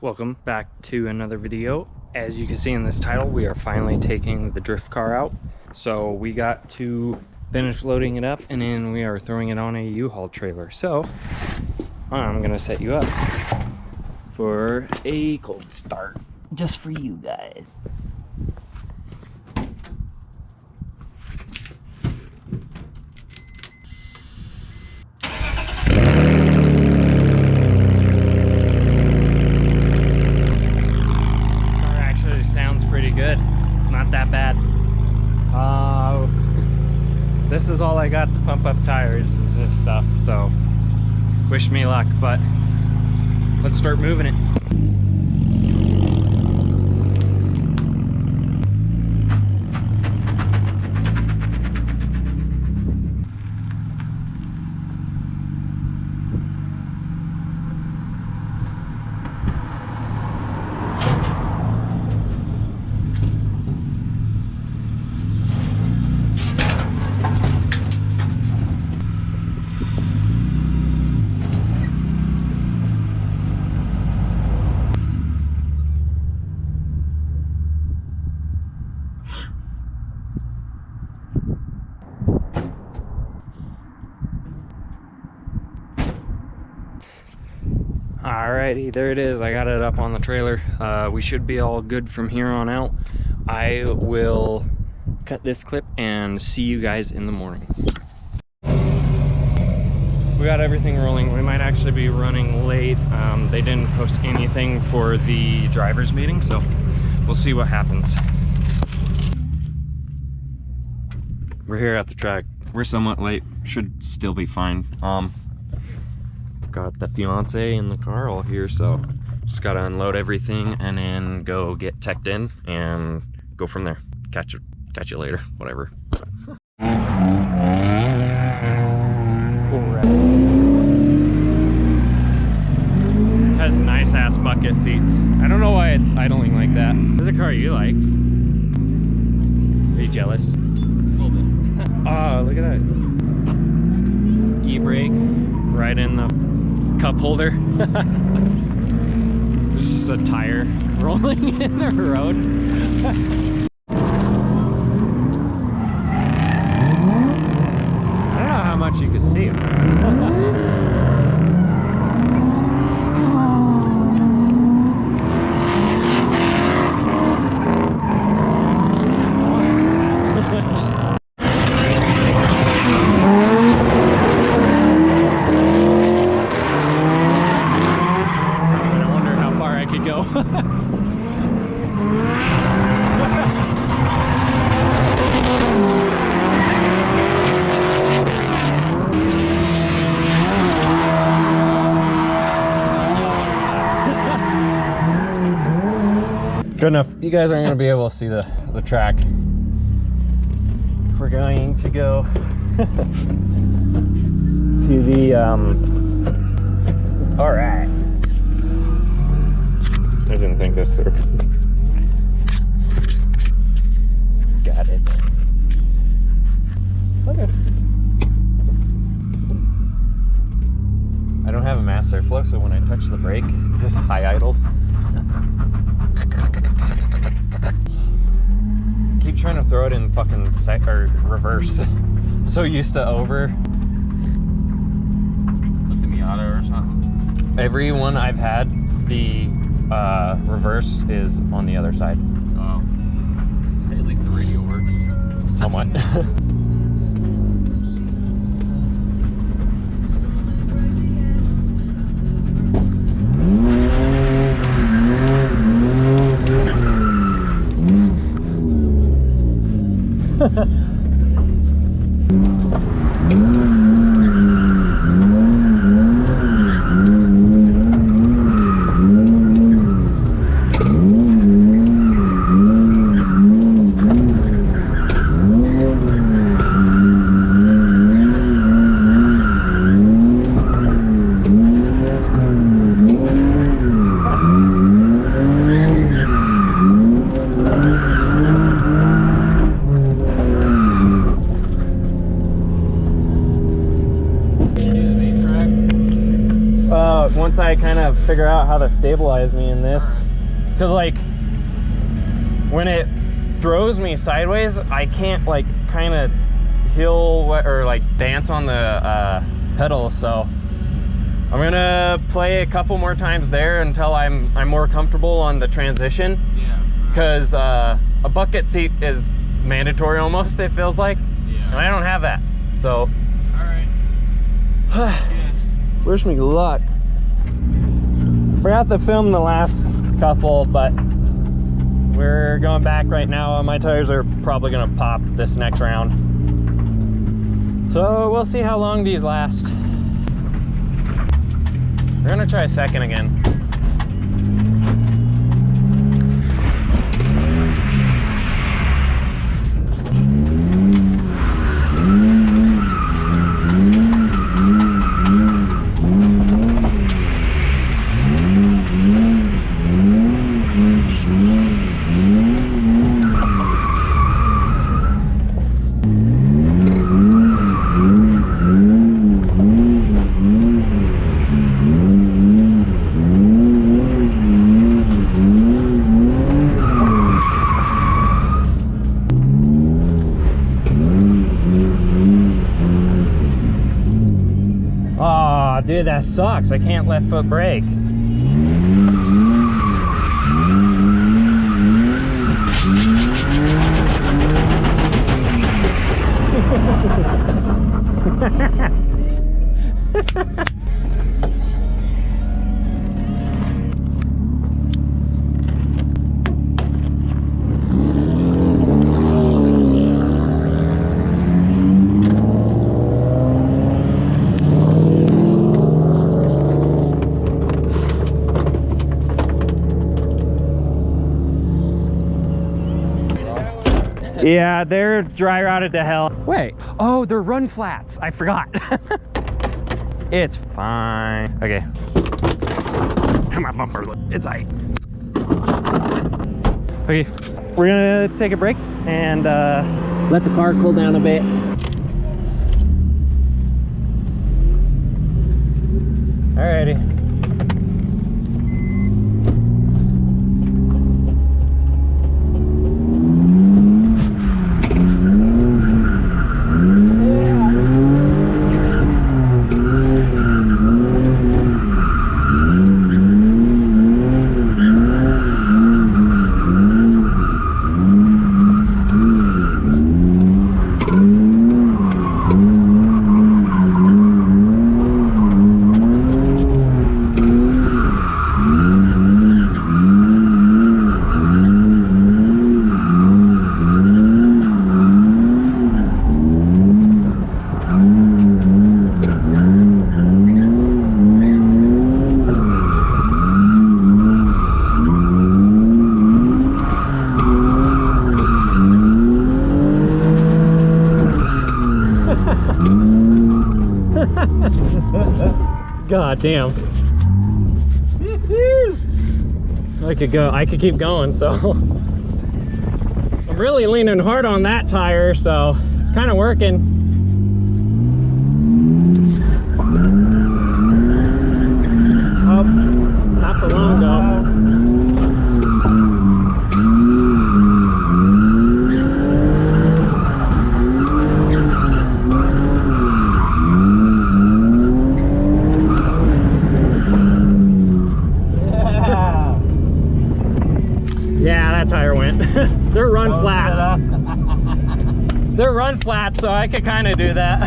Welcome back to another video. As you can see in this title, we are finally taking the drift car out. So we got to finish loading it up and then we are throwing it on a U-Haul trailer. So I'm gonna set you up for a cold start just for you guys. Good, not that bad. This is all I got to pump up tires is this stuff, so wish me luck, but let's start moving it. Alrighty, there it is. I got it up on the trailer. We should be all good from here on out. I will cut this clip and see you guys in the morning. We got everything rolling. We might actually be running late. They didn't post anything for the drivers meeting, so we'll see what happens. We're here at the track. We're somewhat late. Should still be fine. Got the fiance in the car all here, so just gotta unload everything and then go get teched in and go from there. Catch you later, whatever. Has nice ass bucket seats. I don't know why it's idling like that. This is a car you like. Are you jealous? A little bit. Oh, look at that. E-brake right in the cup holder. There's just a tire rolling in the road. I don't know how much you can see on this. Good enough. You guys aren't going to be able to see the track. We're going to go to the all right. I didn't think this through. Got it. Okay. I don't have a mass airflow, so when I touch the brake, it just high idles. Keep trying to throw it in fucking reverse. I'm so used to over. Like the Miata or something? Every one I've had, the reverse is on the other side. Oh. At least the radio works. Somewhat. out once I kind of figure out how to stabilize me in this. Because like, when it throws me sideways, I can't like kind of hill or like dance on the pedals. So I'm gonna play a couple more times there until I'm more comfortable on the transition. Yeah. Because a bucket seat is mandatory almost, it feels like. Yeah. And I don't have that. So. All right. Wish me luck. Forgot to film the last couple, but we're going back right now. My tires are probably gonna pop this next round. So we'll see how long these last. We're gonna try a second again. Dude, that sucks. I can't left foot brake. Yeah, they're dry rotted to hell. Wait, oh, they're run flats. I forgot. It's fine. Okay. Come on, bumper. It's tight. Okay, we're gonna take a break and let the car cool down a bit. Alrighty. God damn. I could keep going, so I'm really leaning hard on that tire, so it's kind of working. Oh, not for long though. Tire went. They're run flats. They're run flats, so I could kind of do that.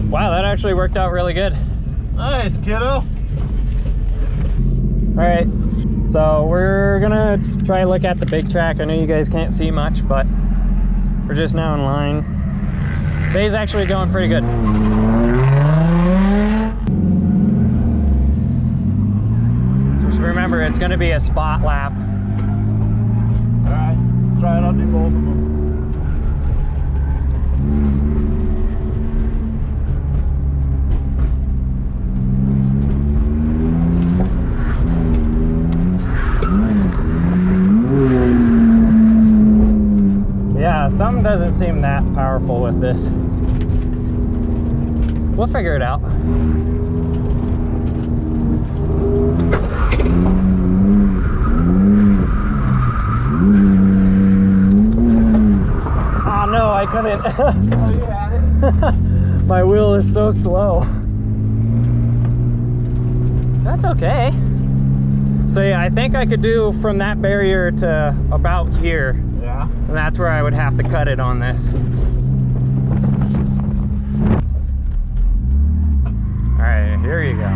Wow, that actually worked out really good. Nice, kiddo. All right, so we're gonna try to look at the big track. I know you guys can't see much, but we're just now in line. Day's actually going pretty good. Remember, it's going to be a spot lap. All right, try it. I'll do both of them. Yeah, something doesn't seem that powerful with this. We'll figure it out. Oh no, I couldn't. Oh, you had it. My wheel is so slow. That's okay. So yeah, I think I could do from that barrier to about here. Yeah. And that's where I would have to cut it on this. All right, here you go.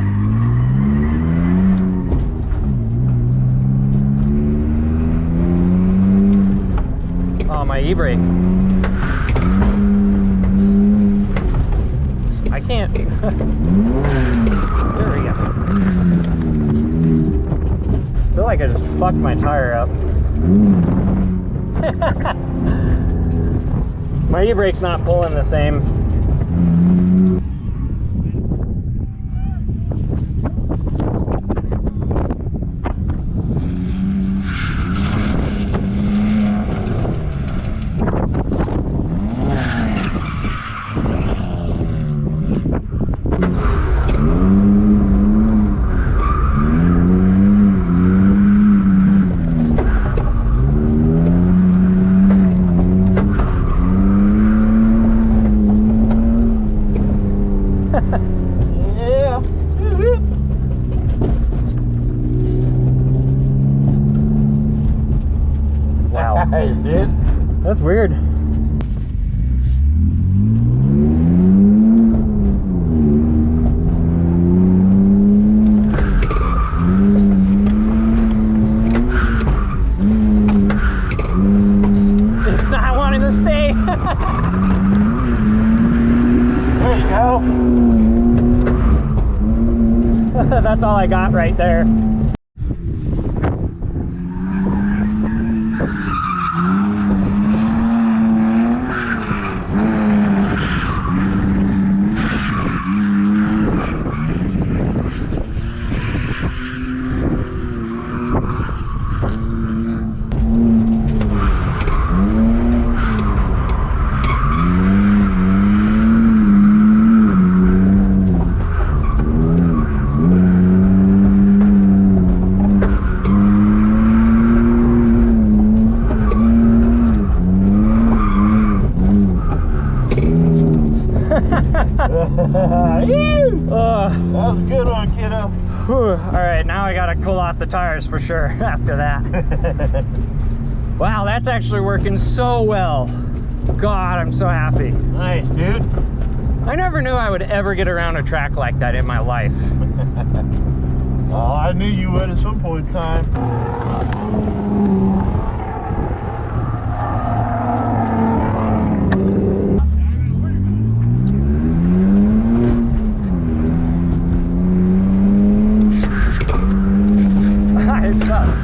Oh, my e-brake. I can't. There we go. I feel like I just fucked my tire up. My e-brake's not pulling the same. Yeah. Wow. Nice, dude. That's weird. It's not wanting to stay. There you go. That's all I got right there. That was a good one, kiddo. All right, now I gotta cool off the tires for sure after that. Wow, that's actually working so well. God, I'm so happy. Nice, dude. I never knew I would ever get around a track like that in my life. Oh, I knew you would at some point in time. It sucks.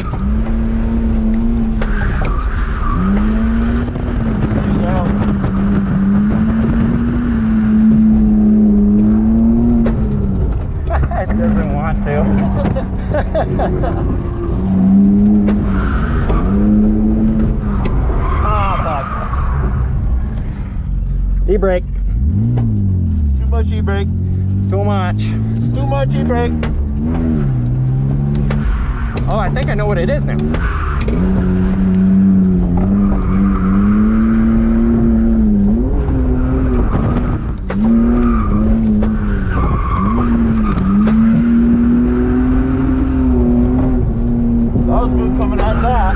It doesn't want to. Ah, fuck. E-brake. Too much e-brake. Too much. Too much e-brake. Oh, I think I know what it is now. That was good coming out of that.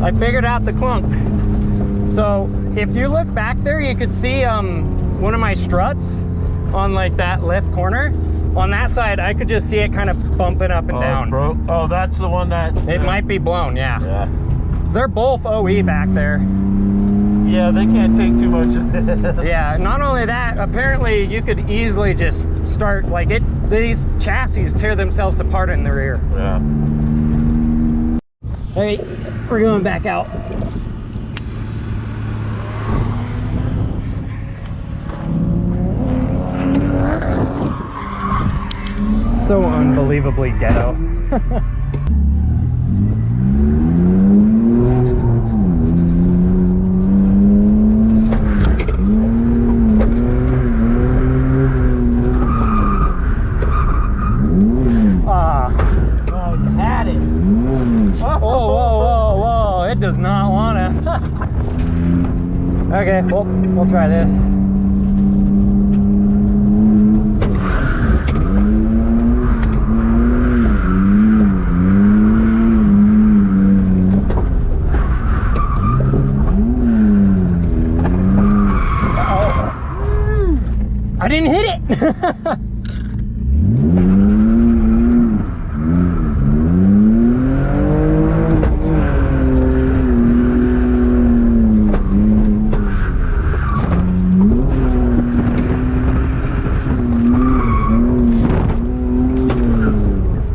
I figured out the clunk. So if you look back there, you could see one of my struts on like that left corner. On that side, I could just see it kind of bumping up and down. Bro. Oh, that's the one that... It might be blown, yeah. Yeah. They're both OE back there. Yeah, they can't take too much of this. Yeah, not only that, apparently you could easily just start, like these chassis tear themselves apart in the rear. Yeah. Hey, we're going back out. So unbelievably ghetto. Okay, we'll try this. I didn't hit it.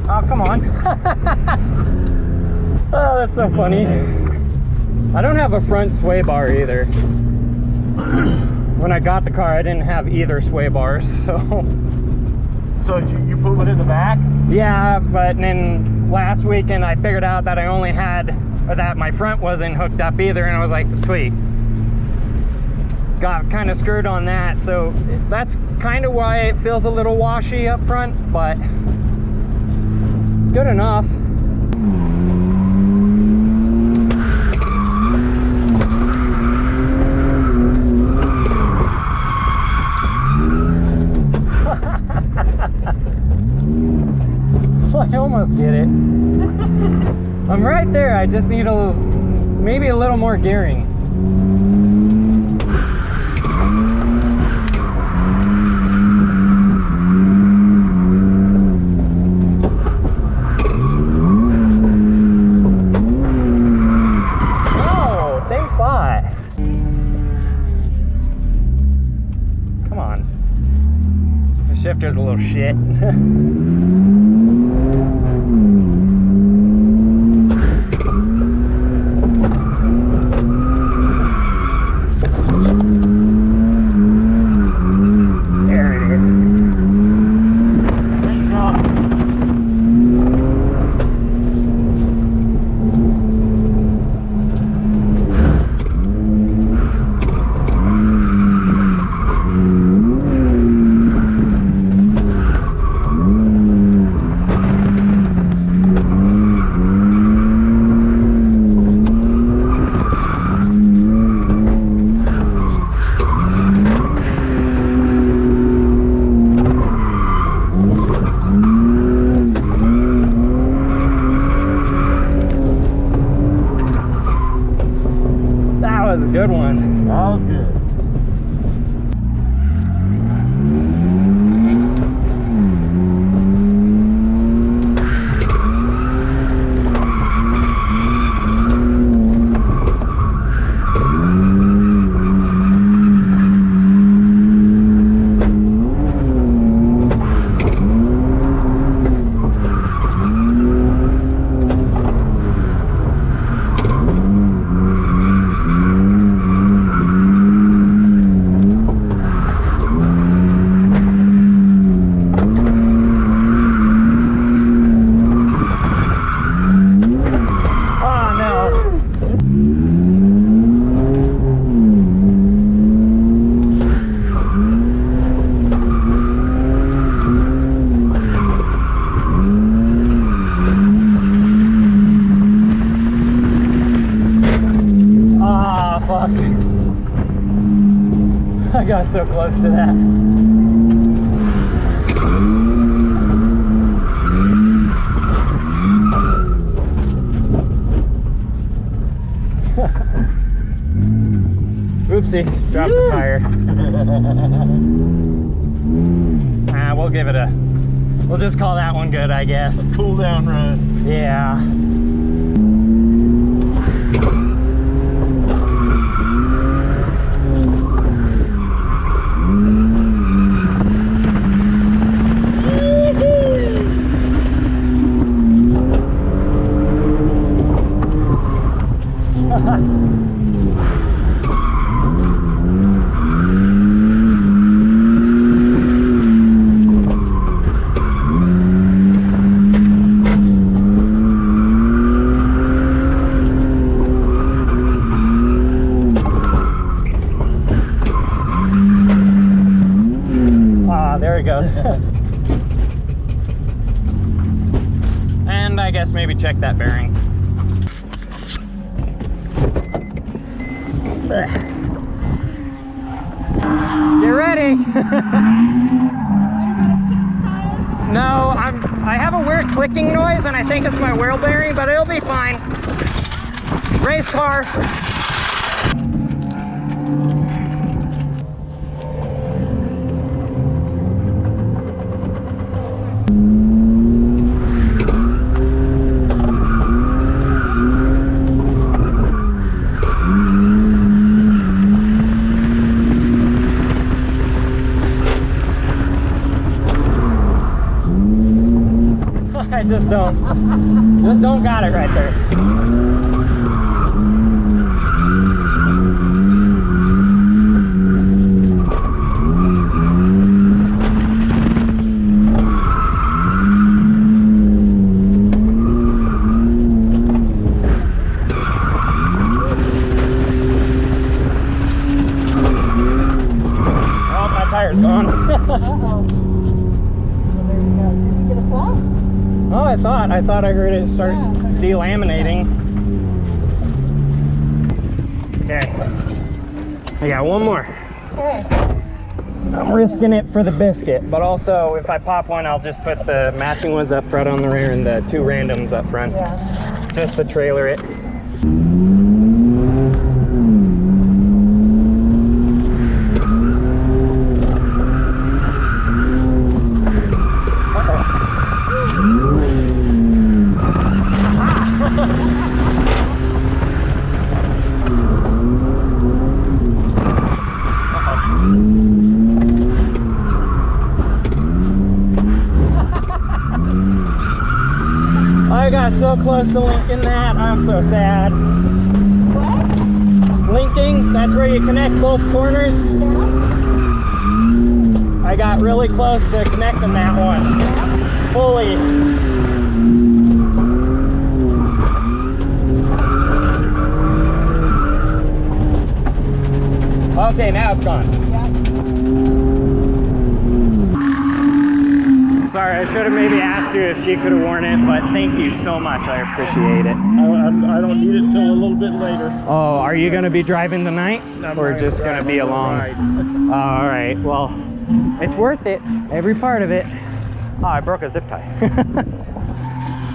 Oh, come on. Oh, that's so funny. I don't have a front sway bar either. When I got the car, I didn't have either sway bars, so. So you put one in the back? Yeah, but then last weekend I figured out that I only had, or that my front wasn't hooked up either, and I was like, sweet. Got kind of screwed on that, so that's kind of why it feels a little washy up front, but it's good enough. I almost get it. I'm right there. I just need maybe a little more gearing. Oh, same spot. Come on. The shifter's a little shit. That was a good one. That was good. I got so close to that. Oopsie, dropped the tire. We'll give it we'll just call that one good, I guess. A cool down run. Yeah. There it goes. And I guess maybe check that bearing. okay. No, I have a weird clicking noise and I think it's my wheel bearing, but it'll be fine. Race car. I just don't got it right there. Oh, my tire's gone. Uh-oh. Well, there you go. Did you get a flaw? Oh, I thought I heard it start delaminating. Okay, I got one more. Okay. I'm risking it for the biscuit, but also if I pop one, I'll just put the matching ones up front on the rear and the two randoms up front. Yeah. Just to trailer it. I got so close to linking that. I'm so sad. What? Linking, that's where you connect both corners. I got really close to connecting that one. Fully. Okay, now it's gone. Sorry, I should have maybe asked you if she could have worn it, but thank you so much. I appreciate it. I don't need it till a little bit later. Oh, are you going to be driving tonight? Or just going to be along? All right, well, it's worth it. Every part of it. Oh, I broke a zip tie.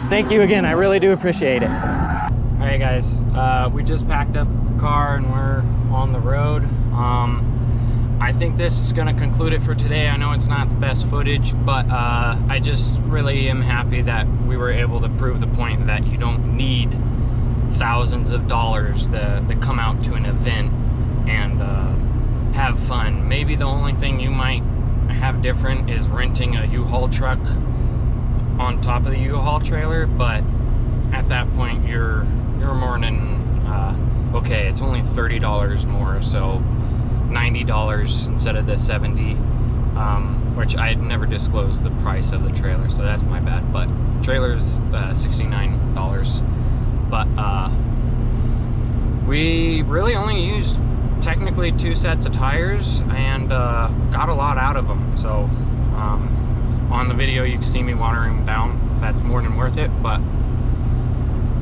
Thank you again. I really do appreciate it. All right, guys. We just packed up the car and we're on the road. I think this is going to conclude it for today. I know it's not the best footage, but I just really am happy that we were able to prove the point that you don't need thousands of dollars to come out to an event and have fun. Maybe the only thing you might have different is renting a U-Haul truck on top of the U-Haul trailer, but at that point you're more than okay. It's only $30 more, so $90 instead of the $70, which I had never disclosed the price of the trailer, so that's my bad. But trailer's $69. But we really only used technically 2 sets of tires and got a lot out of them. So on the video you can see me watering them down. That's more than worth it. But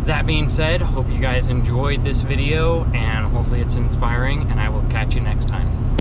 that being said, hope you guys enjoyed this video and hopefully it's inspiring, and I will catch you next time.